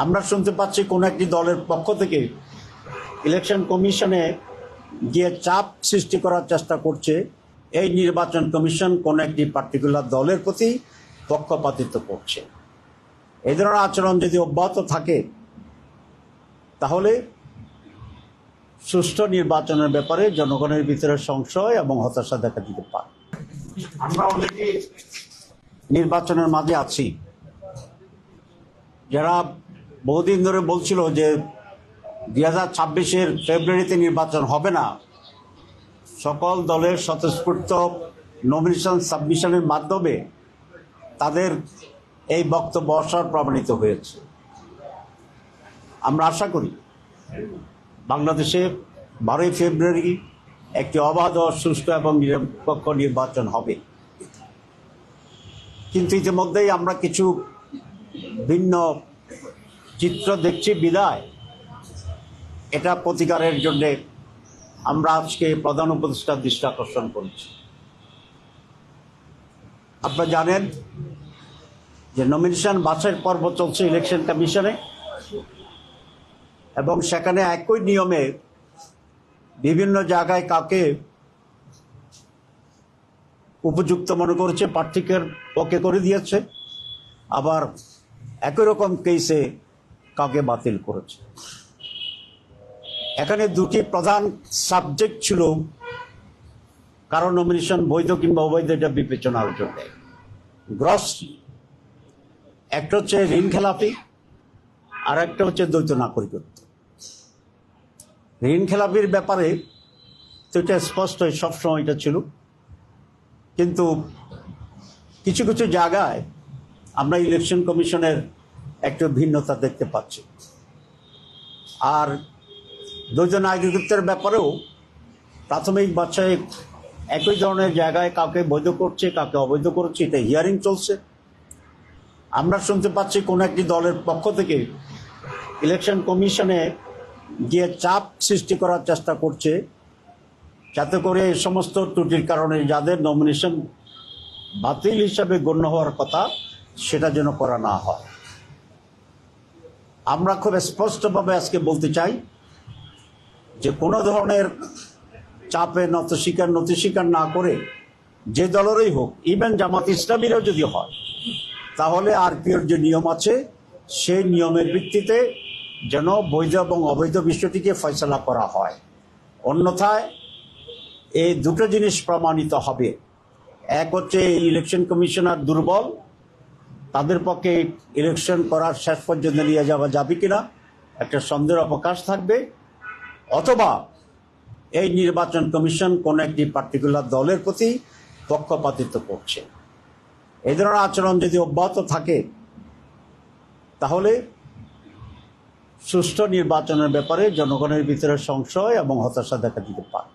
আমরা শুনতে পাচ্ছি কোন একটি দলের পক্ষ থেকে ইলেকশন কমিশনে গিয়ে চাপ সৃষ্টি করার চেষ্টা করছে এই নির্বাচন কমিশন কোন একটি পার্টিকুলার দলের প্রতি পক্ষপাতিত্ব করছে। এই ধরনের আচরণ যদি অব্যাহত থাকে তাহলে সুষ্ঠু নির্বাচনের ব্যাপারে জনগণের ভিতরে সংশয় এবং হতাশা দেখা দিতে পারে। আমরা অনেকে নির্বাচনের মাঝে আছি, যারা বহুদিন ধরে বলছিল যে 2026-এর ফেব্রুয়ারিতে নির্বাচন হবে না, সকল দলের স্বতঃস্ফূর্ত নমিনেশন সাবমিশনের মাধ্যমে তাদের এই বক্তব্য অসার প্রমাণিত হয়েছে। আমরা আশা করি বাংলাদেশে 12ই ফেব্রুয়ারি একটি অবাধ, সুষ্ঠু এবং নিরপেক্ষ নির্বাচন হবে। কিন্তু ইতিমধ্যেই আমরা কিছু ভিন্ন চিত্র দেখছি বিদায় এটা প্রতিকারের জন্য আমরা আজকে প্রধান উপদেষ্টার দৃষ্টি আকর্ষণ করছি। আপনারা জানেন যে নমিনেশন বাছাইয়ের পর্ব চলছে ইলেকশন কমিশনে, এবং সেখানে একই নিয়মে বিভিন্ন জায়গায় কাকে উপযুক্ত মনে করেছে প্রার্থীকে ওকে করে দিয়েছে, আবার একই রকম কেসে কাকে বাতিল করেছে। এখানে দুটি প্রধান সাবজেক্ট ছিল কারো নমিনেশন বৈধ কিংবা অবৈধ এটা বিবেচনার জন্য। গ্রস একটা হচ্ছে ঋণ খেলাপি, আর একটা হচ্ছে দ্বৈত নাগরিকত্ব। ঋণ খেলাপির ব্যাপারে তো এটা স্পষ্ট সবসময় এটা ছিল, কিন্তু কিছু কিছু জায়গায় আমরা ইলেকশন কমিশনের একটু ভিন্নতা দেখতে পাচ্ছি। আর দ্বৈত নাগরিকত্বের ব্যাপারেও প্রাথমিক বাছাই একই ধরনের জায়গায় কাউকে বৈধ করছে, কাউকে অবৈধ করছে, এটা হিয়ারিং চলছে। আমরা শুনতে পাচ্ছি কোন একটি দলের পক্ষ থেকে ইলেকশন কমিশনে গিয়ে চাপ সৃষ্টি করার চেষ্টা করছে, যাতে করে এই সমস্ত ত্রুটির কারণে যাদের নমিনেশন বাতিল হিসাবে গণ্য হওয়ার কথা সেটা যেন করা না হয়। আমরা খুব স্পষ্টভাবে আজকে বলতে চাই যে কোনো ধরনের চাপে নতি স্বীকার না করে যে দলেরই হোক, ইভেন জামাত ইসলামীরও যদি হয়, তাহলে আরপিওর যে নিয়ম আছে সেই নিয়মের ভিত্তিতে যেন বৈধ এবং অবৈধ বিষয়টিকে ফয়সলা করা হয়। অন্যথায় এই দুটো জিনিস প্রমাণিত হবে। এক হচ্ছে ইলেকশন কমিশনার দুর্বল, তাদের পক্ষে ইলেকশন করার শেষ পর্যন্ত নিয়ে যাওয়া যাবে কিনা একটা সন্দেহের অবকাশ থাকবে, অথবা এই নির্বাচন কমিশন কোন একটি পার্টিকুলার দলের প্রতি পক্ষপাতিত্ব করছে। এই ধরনের আচরণ যদি অব্যাহত থাকে তাহলে সুষ্ঠু নির্বাচনের ব্যাপারে জনগণের ভিতরে সংশয় এবং হতাশা দেখা দিতে পারে।